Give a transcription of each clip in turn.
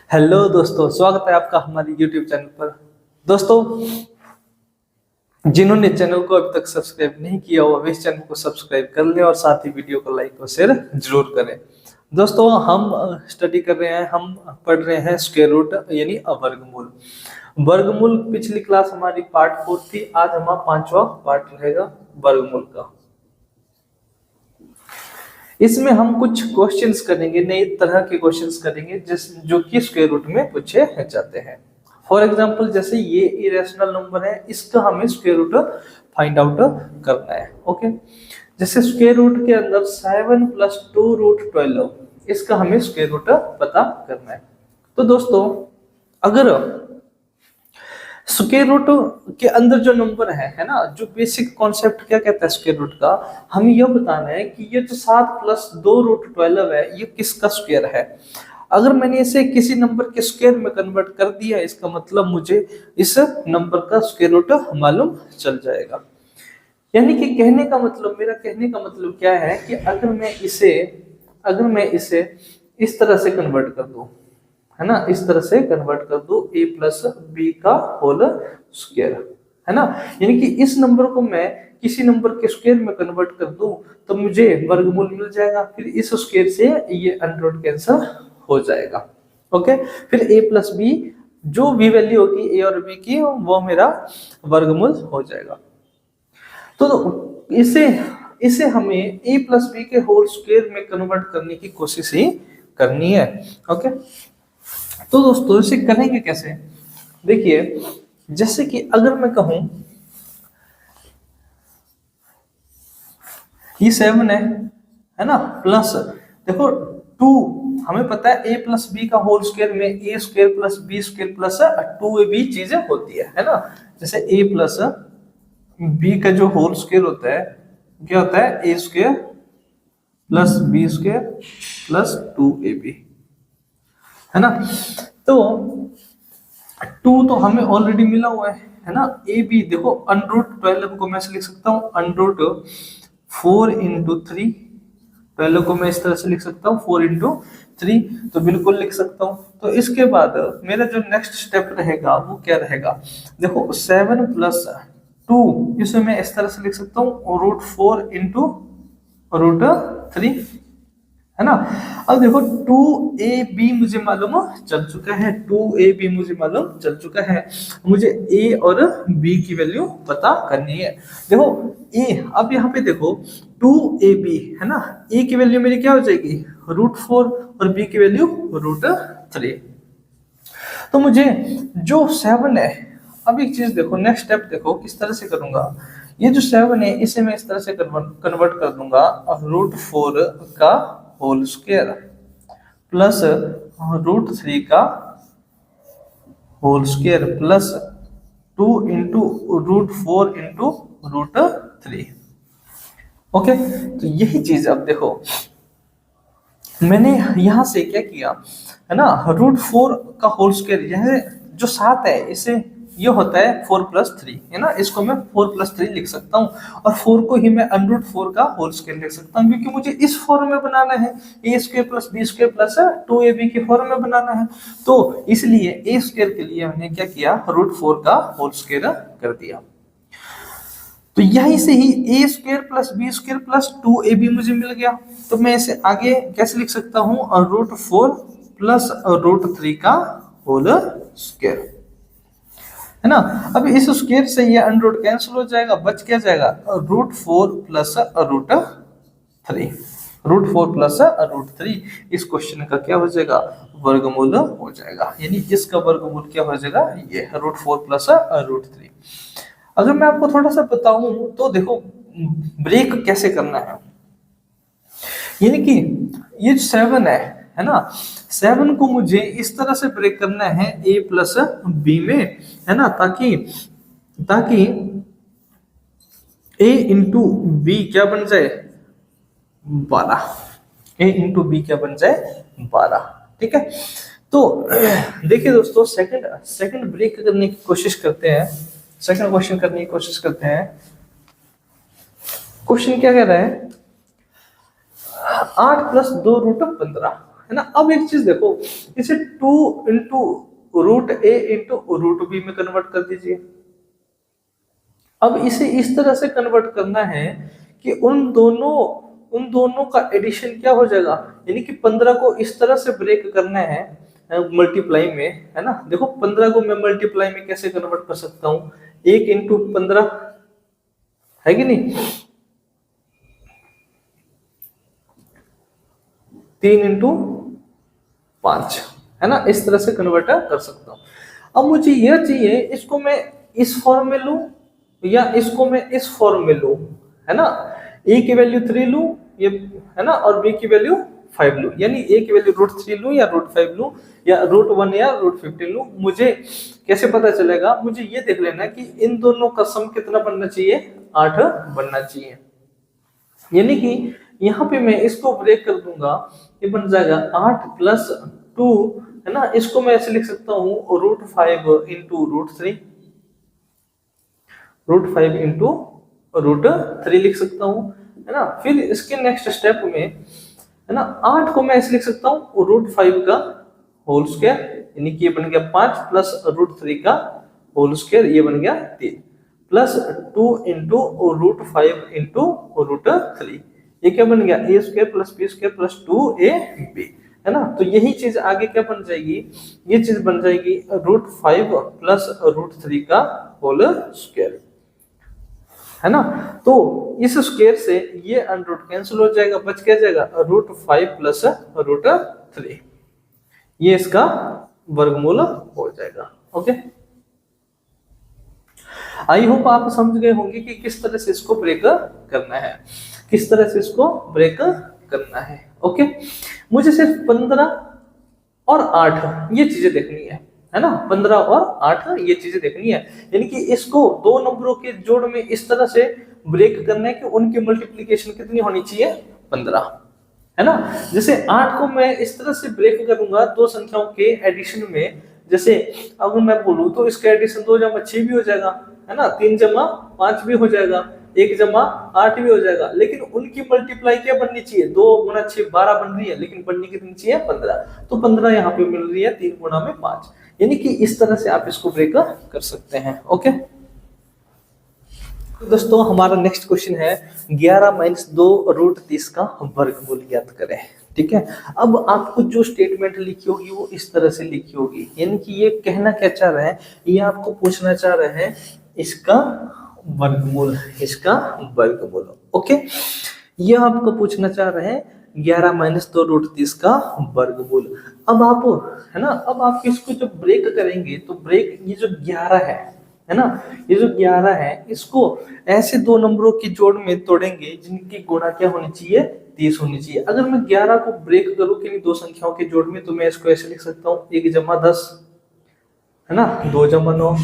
Hello दोस्तों, स्वागत है आपका हमारे YouTube चैनल पर। दोस्तों, जिन्होंने चैनल को अभी तक सब्सक्राइब नहीं किया हो अभी इस चैनल को सब्सक्राइब कर लें और साथ ही वीडियो को लाइक और शेयर जरूर करें। दोस्तों, हम स्टडी कर रहे हैं, हम पढ़ रहे हैं स्क्वायर रूट यानी वर्गमूल। वर्गमूल पिछली क्लास हमारी पार्ट 4 थी, आज हमारा 5वां पार्ट रहेगा वर्गमूल का। इसमें हम कुछ क्वेश्चंस करेंगे, नए तरह के क्वेश्चंस करेंगे जो कि स्क्वायर रूट में पूछे जाते हैं। फॉर एग्जांपल, जैसे ये इरेशनल नंबर है, इसका हमें स्क्वायर रूट फाइंड आउट करना है। ओके, जैसे स्क्वायर रूट के अंदर 7 + 2 √ 12, इसका हमें स्क्वायर रूट पता करना है। तो दोस्तों, अगर स्क्वायर रूट के अंदर जो नंबर है ना, जो बेसिक कॉन्सेप्ट क्या कहता है स्क्वायर रूट का, हमें यह बताना है कि ये जो 7 + 2 √ 12 है, ये किसका स्क्वायर है। अगर मैंने इसे किसी नंबर के स्क्वायर में कन्वर्ट कर दिया, इसका मतलब मुझे इस नंबर का स्क्वायर रूट मालूम चल जाएगा। यानी कि मेरा कहने का मतलब क्या है कि अगर मैं इसे इस तरह से कन्वर्ट कर दूं, है ना, इस तरह से कन्वर्ट कर दो a + b का होल स्क्वायर, है ना, यानी कि इस नंबर को मैं किसी नंबर के स्क्वायर में कन्वर्ट कर दूं तो मुझे वर्गमूल मिल जाएगा। फिर इस स्क्वायर से ये अंडर कैंसिल हो जाएगा। ओके, फिर a + b जो भी वैल्यू होगी a और b की, वो मेरा वर्गमूल हो जाएगा। तो इसे हमें a + b के होल स्क्वायर में कन्वर्ट करने की कोशिश ही करनी है। ओके, तो दोस्तों इसे करेंगे कैसे? देखिए, जैसे कि अगर मैं कहूं ये 7 है ना, प्लस देखो 2, हमें पता है a + b का होल स्क्वायर में a² + b² + 2ab चीजें होती है ना। जैसे a + b का जो होल स्क्वायर होता है, क्या होता है, a² + b² + 2ab, है ना। तो 2 तो हमें ऑलरेडी मिला हुआ है ना। ए बी देखो, √12 को मैं लिख सकता हूँ √4 × 3, 12 को मैं इस तरह से लिख सकता हूँ 4 × 3, तो बिल्कुल लिख सकता हूँ। तो इसके बाद मेरा जो नेक्स्ट स्टेप रहेगा वो क्या रहेगा, देखो 7 + 2, इसे मैं इस तरह से लिख सकता हूँ √4 × √3, है ना। अब देखो 2ab मुझे मालूम चल चुका है, 2ab मुझे मालूम चल चुका है, मुझे a और b की वैल्यू पता करनी है। देखो a, अब यहाँ पे देखो 2ab है ना, a की वैल्यू मेरी क्या हो जाएगी √4 और b की वैल्यू √3। तो मुझे जो 7 है, अब एक चीज देखो, नेक्स्ट स्टेप देखो किस तरह से करूंगा। ये जो 7 है इसे मैं इस तरह से कन्वर्ट कर दूंगा √4 का होल स्क्वायर प्लस √3 का होल स्क्वायर प्लस 2 × √4 × √3। ओके, तो यही चीज अब देखो मैंने यहां से क्या किया, है ना, √4 का होल स्क्वायर, यह जो 7 है इसे ये होता है 4 + 3, है ना, इसको मैं 4 + 3 लिख सकता हूँ और 4 को ही मैं √4 का होल स्क्वायर लिख सकता हूँ, क्योंकि मुझे इस फॉर्म में बनाना है, a² + b² + 2ab के फॉर्म में बनाना है। तो इसलिए a² के लिए हमने क्या किया, √4 का होल स्क्वायर कर दिया। तो यहीं से ही a² + b² + 2ab मुझे मिल गया। तो मैं इसे आगे कैसे लिख सकता हूँ, √4 + √3 का होल स्क्वायर, है ना। अब इस स्क्वायर से ये अंडर कैंसिल हो जाएगा, बच क्या जाएगा √4 + √3, √4 + √3 इस क्वेश्चन का क्या हो जाएगा, वर्गमूल हो जाएगा। यानी इसका वर्गमूल क्या हो जाएगा, ये √4 + √3। अगर मैं आपको थोड़ा सा बताऊं तो देखो ब्रेक कैसे करना है, यानी कि ये 7 है ना, 7 को मुझे इस तरह से ब्रेक करना है a + b में, है ना, ताकि a × b क्या बन जाए 12, a × b क्या बन जाए 12। ठीक है, तो देखिए दोस्तों, सेकंड ब्रेक करने की कोशिश करते हैं, सेकंड क्वेश्चन करने की कोशिश करते हैं। क्वेश्चन क्या कह रहा है, 8 + 2 √ 15, है ना। अब एक चीज देखो, इसे 2 × √a × √b में कन्वर्ट कर दीजिए। अब इसे इस तरह से कन्वर्ट करना है कि उन दोनों का एडिशन क्या हो जाएगा, यानी कि 15 को इस तरह से ब्रेक करना है मल्टीप्लाई में, है ना। देखो 15 को मैं मल्टीप्लाई में कैसे कन्वर्ट कर सकता हूँ, 1 × 15 है कि नहीं, 3 × 5, है ना, इस तरह से कन्वर्ट कर सकता हूँ। अब मुझे यह चाहिए, इसको मैं इस फॉर्म में लूं या इसको मैं इस फॉर्म में लूं, है ना। ए की वैल्यू 3 लूं ये, है ना, और बी की वैल्यू 5 लूं, यानी ए की वैल्यू √3 लूं या √5 लूं या √1 या √15 लूं। मुझे कैसे पता चलेगा, मुझे ये देख लेना कि इन दोनों का सम कितना बनना चाहिए, 8 बनना चाहिए। यानी कि यहाँ पे मैं इसको ब्रेक कर दूंगा, ये बन जाएगा 8 + 2, है ना। इसको मैं ऐसे लिख सकता हूँ √5 × √3, √5 × √3 लिख सकता हूँ, है ना। फिर इसके नेक्स्ट स्टेप में, है ना, 8 को मैं ऐसे लिख सकता हूँ √5 का होल स्क्वायर, यानी कि ये बन गया 5 + √3 का होल स्क्वायर, ये बन गया 3, + 2 × √5 × √3, ये क्या बन गया, a² + b² + 2ab, है ना। तो यही चीज आगे क्या बन जाएगी, ये चीज बन जाएगी √5 + √3 का होल स्क्वायर, है ना। तो इस स्क्वायर से ये अंडर कैंसिल हो जाएगा, बच क्या जाएगा √5 + √3, ये इसका वर्गमूल हो जाएगा। ओके, आई होप आप समझ गए होंगे कि किस तरह से इसको ब्रेक करना है, किस तरह से इसको ब्रेक करना है। ओके, मुझे सिर्फ 15 और 8 ये चीजें देखनी है ना, 15 और 8 ये चीजें देखनी है, यानी कि इसको दो नंबरों के जोड़ में इस तरह से ब्रेक करना है कि उनकी मल्टीप्लिकेशन कितनी होनी चाहिए, 15, है ना। जैसे 8 को मैं इस तरह से ब्रेक करूंगा दो संख्याओं के एडिशन में, जैसे अगर मैं बोलूं तो इसका एडिशन 2 × 6 भी हो जाएगा, है ना, 3 × 5 भी हो जाएगा, 1 × 8 भी हो जाएगा, लेकिन उनकी मल्टीप्लाई क्या बननी चाहिए, 2 × 6 12 बन रही है, लेकिन बननी कितनी चाहिए, 15। तो 15 यहाँ पे मिल रही है 3 × 5, यानी कि इस तरह से आप इसको ब्रेक कर सकते हैं। ओके, तो दोस्तों हमारा नेक्स्ट क्वेश्चन है 11 - 2 √30 का वर्गमूल ज्ञात करें। ठीक है, अब आपको जो स्टेटमेंट लिखी होगी वो इस तरह से लिखी होगी, यानी कि ये कहना क्या चाह रहे हैं, ये आपको पूछना चाह रहे हैं इसका वर्गमूल, इसका वर्गमूल। ओके, ये आपको पूछना चाह रहे हैं 11 - 2 √30 का वर्गमूल। अब आप, है ना, अब आप इसको जब ब्रेक करेंगे तो ब्रेक, ये जो 11 है ना, ये जो 11 है इसको ऐसे दो नंबरों की जोड़ में तोड़ेंगे जिनकी गुणा क्या होनी चाहिए, 30 होनी चाहिए। अगर मैं 11 को ब्रेक करूं किन्हीं दो संख्याओं के जोड़ में, तो मैं इसको ऐसे लिख सकता हूँ 1 + 10, है ना, 2 + 9,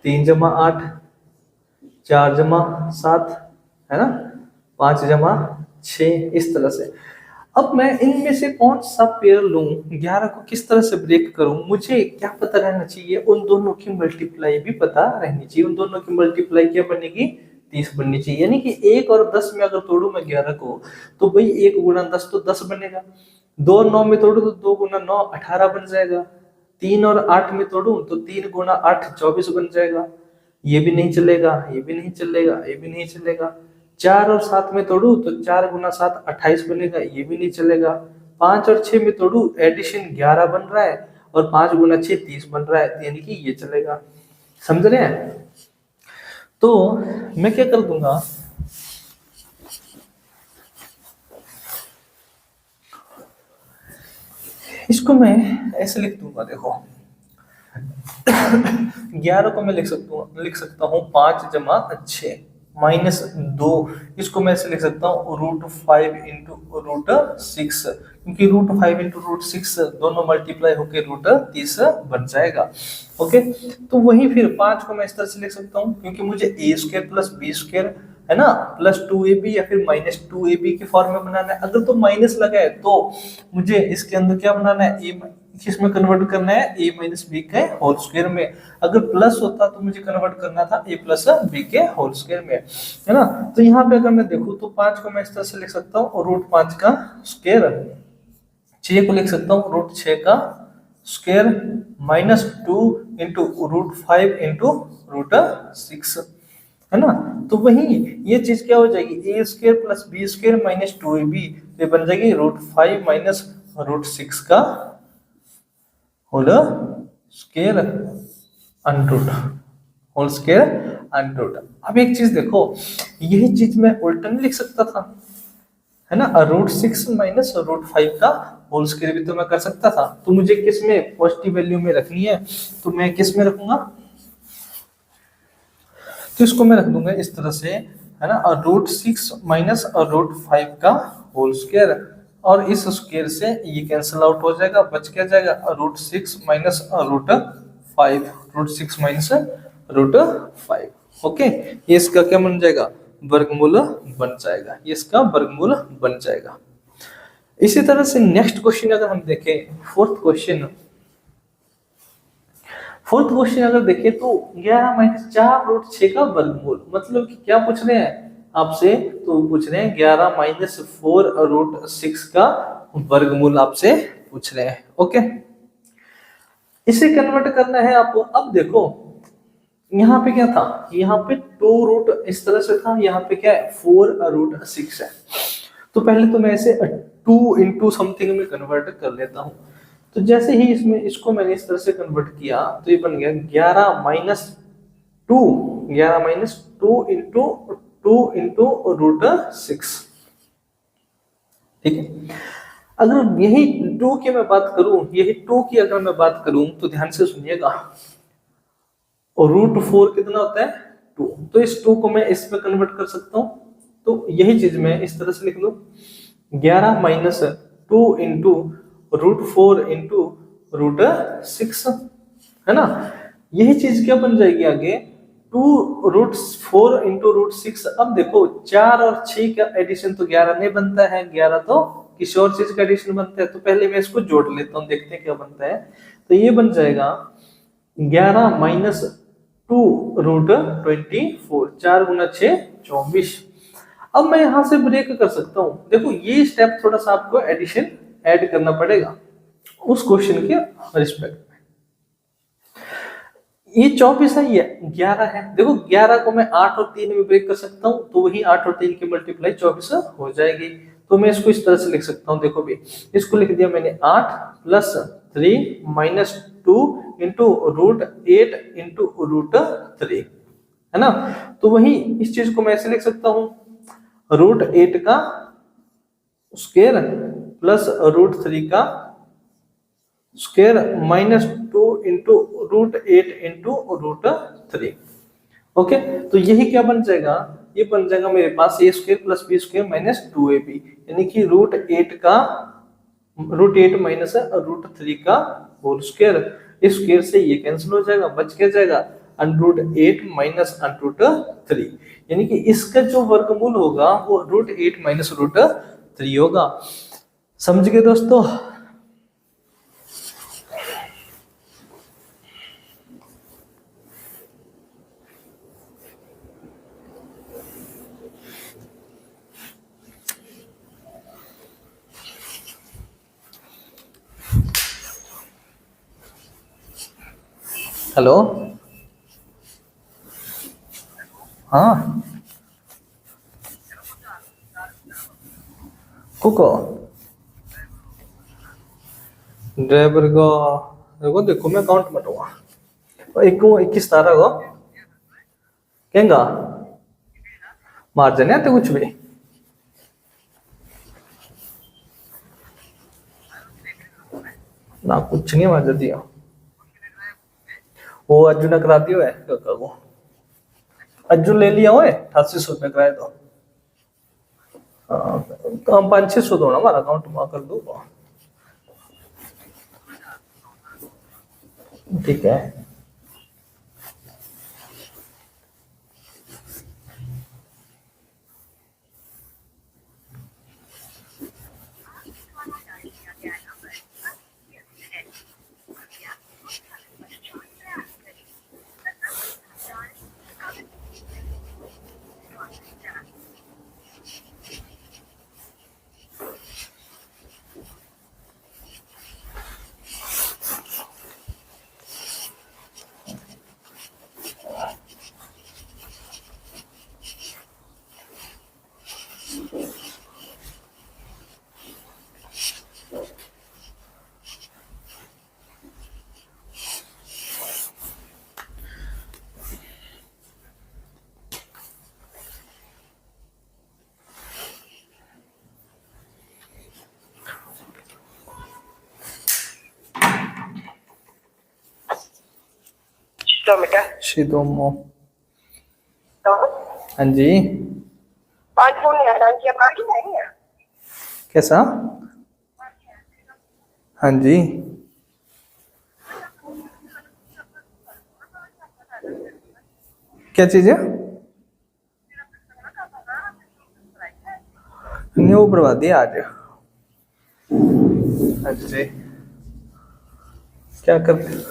3 + 8, 4 + 7, है ना, 5 + 6, इस तरह से। अब मैं इनमें से कौन सा पेयर लूं, 11 को किस तरह से ब्रेक करूं, मुझे क्या पता रहना चाहिए, उन दोनों की मल्टीप्लाई भी पता रहनी चाहिए। उन दोनों की मल्टीप्लाई क्या बनेगी, 30 बननी चाहिए, यानी कि 1 और 10 में अगर तोड़ू मैं 11 को, तो भाई 1 × 10 तो 10 बनेगा, 2 और 9 में तोड़ू तो 2 × 9 18 बन जाएगा, 3 और 8 में तोड़ू तो 3 × 8 24 बन जाएगा। ये भी नहीं चलेगा, ये भी नहीं चलेगा, ये भी नहीं चलेगा। 4 और 7 में तोड़ू तो 4 × 7 28 बनेगा, ये भी नहीं चलेगा। 5 और 6 में तोड़ू, एडिशन 11 बन रहा है और 5 × 6 30 बन रहा है, यानी कि ये चलेगा। समझ रहे हैं? तो मैं क्या कर दूंगा, इसको मैं ऐसे लिख दूंगा, देखो 11 को मैं लिख सकता हूँ 5 + 6 -2, इसको मैं ऐसे लिख सकता हूँ √5 × √6, क्योंकि √5 × √6 दोनों मल्टीप्लाई होकर √30 बन जाएगा। ओके, तो वही फिर 5 को मैं इस तरह से लिख सकता हूँ, क्योंकि मुझे a² + b², है ना, +2ab या फिर -2ab के फॉर्म में बनाना है। अगर तो माइनस लगा है तो मुझे इसके अंदर क्या बनाना है, a किसमें कन्वर्ट करना है, a - b के होल स्क्वायर में। अगर प्लस होता तो मुझे कन्वर्ट करना था a + b के होल स्क्वायर में, है ना। तो यहाँ पे अगर मैं देखूँ तो 5 को मैं इस तरह से लिख सकता हूँ √5 का स्क्वायर 6 को लिख सकता हूँ रूट 6 का square minus 2 into root 5 into root 6, है ना। तो वही ये चीज क्या हो जाएगी, a square plus b square minus 2ab, ये बन जाएगी रूट 5 माइनस रूट 6 का whole square under whole square under. अब एक चीज देखो, यही चीज मैं उल्टा नहीं लिख सकता था, है ना। रूट 6 माइनस रूट 5 का होल स्क्वायर भी तो मैं कर सकता था। तो मुझे किस में पॉजिटिव वैल्यू में रखनी है, तो मैं किस में रखूंगा, तो इसको मैं रख दूंगा इस तरह से, है ना। और रूट 6 माइनस और रूट 5 का होल स्क्वायर, और इस स्क्वायर से ये कैंसिल आउट हो जाएगा, बच क्या जाएगा root 6 minus root 5, root 6 minus root 5। Okay, ये इसका क्या बन जाएगा, वर्गमूल बन जाएगा, ये इसका वर्गमूल बन जाएगा। इसी तरह से नेक्स्ट क्वेश्चन अगर हम देखें, फोर्थ क्वेश्चन अगर देखें तो 11 माइनस 4 रूट 6 का वर्गमूल, मतलब कि क्या पूछ रहे हैं आपसे, तो पूछ रहे हैं 11 माइनस 4 रूट 6 का वर्गमूल आपसे पूछ रहे हैं। ओके, इसे कन्वर्ट करना है आपको। अब देखो यहाँ पे क्या था, यहाँ पे 2 रूट इस तरह से था, यहाँ पे क्या है 4 रूट 6 है। तो पहले तो मैं इसे 2 इंटू समथिंग में कन्वर्ट कर लेता हूँ। तो जैसे ही इसमें इसको मैंने इस तरह से कन्वर्ट किया तो ये बन गया 11 माइनस 2, 11 माइनस 2 इंटू रूट 6। ठीक है, अगर यही 2 की मैं बात करूं, यही 2 की अगर मैं बात करूं तो ध्यान से सुनिएगा, और रूट 4 कितना होता है 2, तो इस 2 को मैं इसमें कन्वर्ट कर सकता हूं। तो यही चीज मैं इस तरह से लिख लूं 11 minus 2 into root 4 into root 6, है ना। यही चीज क्या बन जाएगी आगे 2 रूट 4 इंटू रूट 6। अब देखो 4 और 6 का एडिशन तो 11 नहीं बनता है, 11 तो किसी और चीज का एडिशन बनता है। तो पहले मैं इसको जोड़ लेता हूं, देखते हैं क्या बनता है। तो ये बन जाएगा 11 माइनस 2 रूट 24, 4 गुना 6 24। अब मैं यहां से ब्रेक कर सकता हूं, देखो ये स्टेप थोड़ा सा आपको एडिशन ऐड करना पड़ेगा उस क्वेश्चन के रिस्पेक्ट में। ये 24 है, ये 11 है। देखो 11 को मैं 8 और 3 में ब्रेक कर सकता हूं, तो वही 8 और 3 की मल्टीप्लाई 24 हो जाएगी। तो मैं इसको इस तरह से लिख सकता हूं, देखो भी इसको लिख दिया मैंने 8 plus 3 minus 2 into root 8 into root 3, है ना। तो वही इस चीज को मैं ऐसे लिख सकता हूं, रूट 8 का स्क्वायर प्लस रूट 3 का square minus 2 into root 8 into root 3। Okay, तो यही क्या बन जाएगा, ये बन जाएगा मेरे पास a square plus b square minus 2ab, यानी कि रूट 8 माइनस रूट 3 का होल स्क्वायर। इस स्क्वायर से ये कैंसिल हो जाएगा, बच क्या जाएगा अंडरूट 8 माइनस अंडरूट 3, यानी कि इसका जो वर्गमूल होगा वो रूट 8 माइनस रूट 3 होगा। समझ गए दोस्तों। हेलो, हाँ कुको ड्राइवर को देखो, देखो मैं काउंट मटूंगा, एक को 21 तारा को केंगा मार जाने आते कुछ भी ना, कुछ नहीं मार जाती है वो। अर्जुन ने करा दियो है काका को, अर्जुन ले लिया हो 8800 रुपये कराए तो हम 500-600 दो ना हमारा अकाउंट में कर दो, ठीक है। किलोमीटर। शिदोमो। तो हाँ जी। 5 फोन की पार्टी नहीं है। कैसा? हाँ जी। क्या चीज है? नहीं, वो बढ़वा दिया आज। अच्छा, क्या कर रहे हो?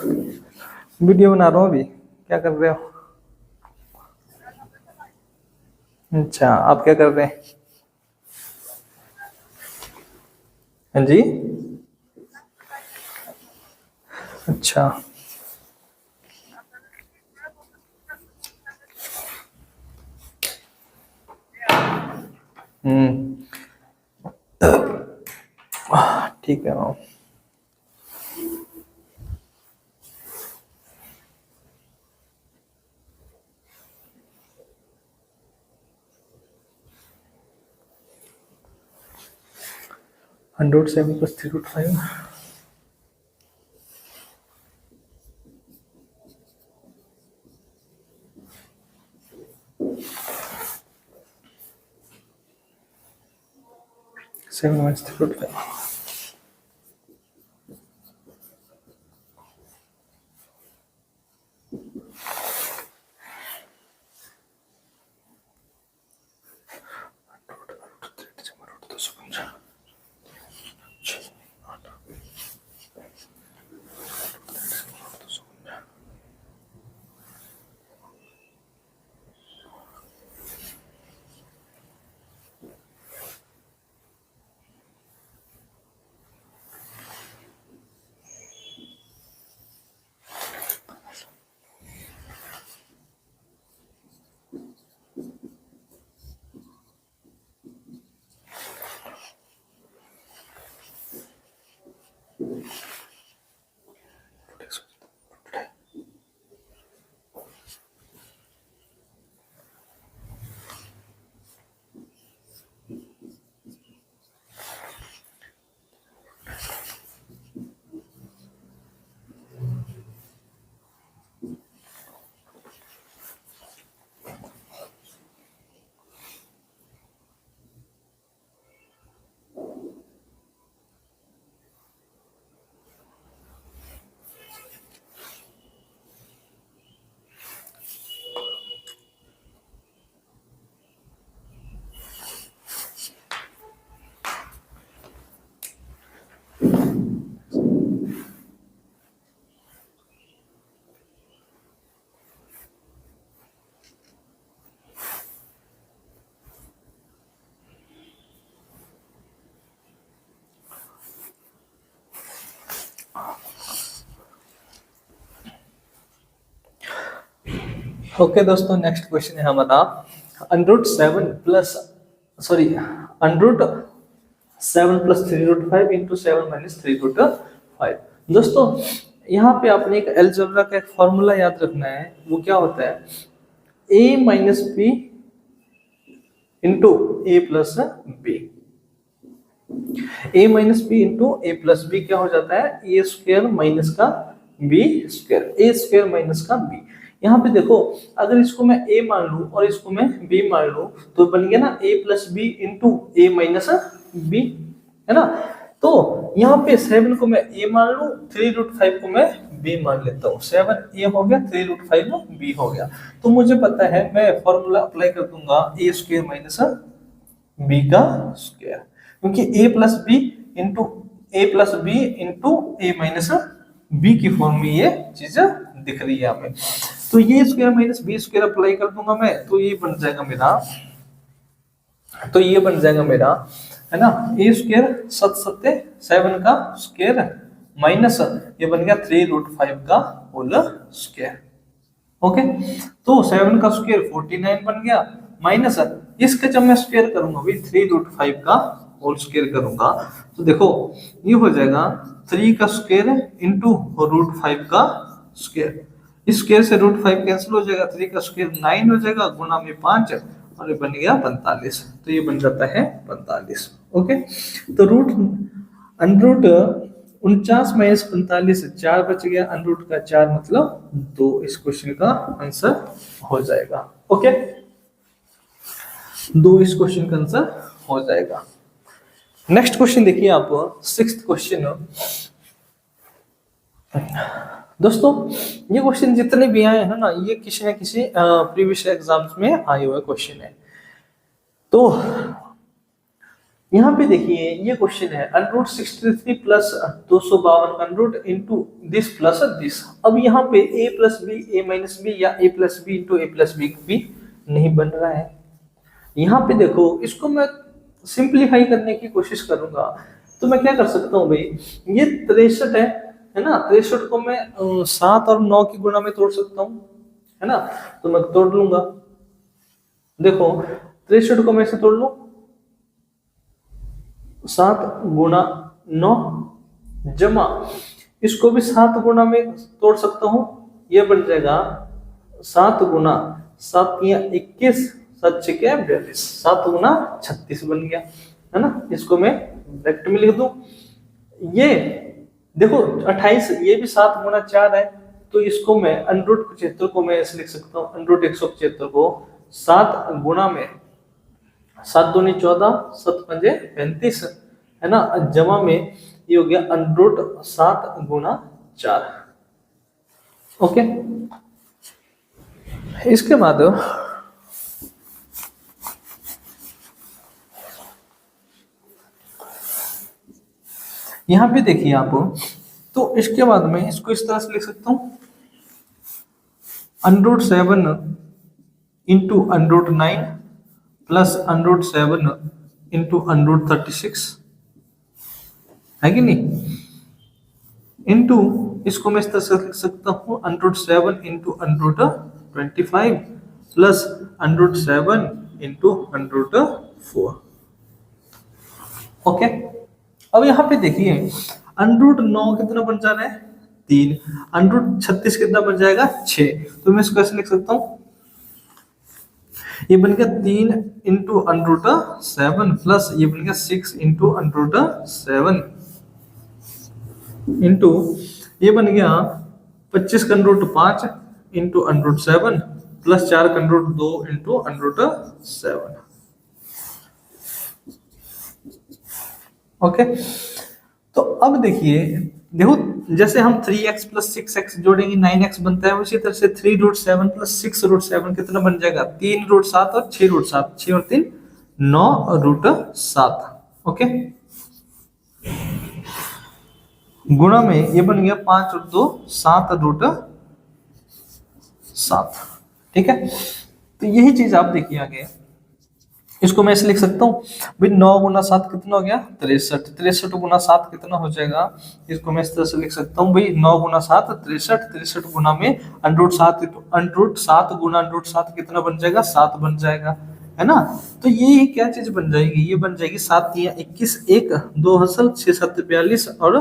वीडियो बना रहा हूँ अभी। क्या कर रहे हो? अच्छा, आप क्या कर रहे हैं? हाँ जी। अच्छा। ठीक है ma'am. Under 7 + 3√5। Seven minus 3√5। Okay दोस्तों, नेक्स्ट क्वेश्चन है हमारा √7 + 3√5 इंटू 7 माइनस 3√5। दोस्तों, यहाँ पे आपने एक अलजेब्रा का एक फॉर्मूला याद रखना है। वो क्या होता है? a minus B into A plus B. a minus B into A plus B क्या हो जाता है? ए स्क्वायर माइनस का B square, A square minus का बी। यहाँ पे देखो, अगर इसको मैं a मान लूं और इसको मैं b मान लूं तो बन गया ना a plus B into A minus B, है ना? तो यहाँ पे 7 को मैं a मान लूं, 3√5 को मैं b मान लेता हूँ। 7 a हो गया, 3√5 b हो गया। तो मुझे पता है, मैं फॉर्मूला अप्लाई कर दूंगा a स्क्वायर माइनस बी का स्क्वायर, क्योंकि a plus B into A minus B की फॉर्म में ये चीज दिख रही है हमें। तो ये square minus B square apply कर दूंगा मैं, तो ये बन जाएगा मेरा, है ना, ए स्क्वायर 7 का स्क्वायर माइनस ये बन गया 3√5 का होल स्क्वायर। ओके, तो 7 का स्क्वायर 49 बन गया, माइनस इसका जब मैं स्क्वायर करूंगा भाई 3√5 का होल स्क्वायर करूंगा, तो देखो ये हो जाएगा 3 का स्क्वायर इंटू √5 का स्क्वायर। इस स्क्वायर से √5 कैंसिल हो जाएगा, 3 का स्क्वायर 9 हो जाएगा, गुणा में 5 और ये बन गया 45। तो ये बन जाता है 45। ओके, तो अंडर रूट 49 माइनस 45 4 बच गया, अंडर रूट का 4 मतलब 2। इस क्वेश्चन का आंसर हो जाएगा। ओके, 2 इस क्वेश्चन का आंसर हो जाएगा। नेक्स्ट क्वेश्चन देखिए आप, 6th क्वेश्चन। दोस्तों ये क्वेश्चन जितने भी आए हैं ना, ये किसी न किसी प्रीवियस एग्जाम्स में आए हुए क्वेश्चन है। तो यहाँ पे देखिए ये क्वेश्चन है under root 63 plus 252 under root into this plus this. अब यहाँ पे a plus B, A minus B या a plus B into A plus B भी नहीं बन रहा है। यहाँ पे देखो, इसको मैं सिंप्लीफाई करने की कोशिश करूंगा तो मैं क्या कर सकता हूँ भाई, ये 63 है ना, 63 को मैं 7 और 9 की गुणा में तोड़ सकता हूँ, है ना। तो मैं तोड़ लूंगा, देखो 63 को मैं ऐसे तोड़ लूं, 7 गुणा 9 जमा इसको भी 7 गुणा में तोड़ सकता हूं, ये बन जाएगा 7 गुणा 7 या 21, 7 6 42, 7 गुणा 36 बन गया, है ना। इसको मैं ब्रैकेट में लिख दूं, ये देखो 28, ये भी 7 गुणा 4 है, तो इसको मैं अंडर रूट 75 को मैं ऐसे लिख सकता हूँ, अंडर रूट 175 को 7 गुणा में 7 दूनी 14, 7 पंजे 35, है ना, जमा में ये हो गया अंडर रूट 7 गुणा 4। ओके, इसके बाद यहां पे देखिए आप, तो इसके बाद में इसको इस तरह से लिख सकता हूं, under root 7 into under root 9 plus under root 7 into under root 36, है कि नहीं, इंटू इसको मैं इस तरह से लिख सकता हूं, under root 7 into under root 25 plus under root 7 into under root 4। Okay, अब यहाँ पे देखिए अंडर रूट 9 कितना बन जा रहा है 3, अंडर रूट 36 कितना बन जाएगा 6, तो मैं इसको ऐसे लिख सकता हूँ, ये बन गया 3 इंटू अंडर रूट 7 प्लस ये बन गया 6 इंटू अंडर रूट 7 इंटू ये बन गया 25 का under root 5 into under root 7 plus 4 का under root 2 into under root 7। Okay, तो अब देखिए, देखो जैसे हम 3x प्लस 6x जोड़ेंगे 9x बनता है, उसी तरह से 3 रूट 7 प्लस 6 रूट 7 कितना बन जाएगा 3 रूट 7 और 6 रूट 7, 6 और 3 9 रूट 7। ओके, गुणा में ये बन गया 5 और 2 7 रूट 7। ठीक है, तो यही चीज आप देखिए आगे, इसको मैं ऐसे लिख सकता हूँ भाई 9 गुना 7 कितना हो गया 63, 63 गुना 7 कितना हो जाएगा, इसको मैं इस तरह से लिख सकता हूँ भाई 9 गुना 7 63, 63 गुना में अंडर रूट 7, अंडर रूट 7 गुना अंडर रूट 7 कितना बन जाएगा 7 बन जाएगा, है ना। तो ये क्या चीज बन जाएगी, ये बन जाएगी 7 या 21, 1 2 हसल 6 7 42 और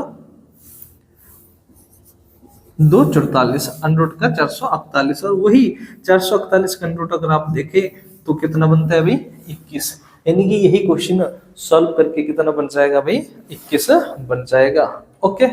2 44, अंडर रूट का 448, और वही 448 का अंडर रूट अगर आप देखें तो कितना बनता है भाई 21, यानी कि यही क्वेश्चन सॉल्व करके कितना बन जाएगा भाई 21 बन जाएगा। ओके।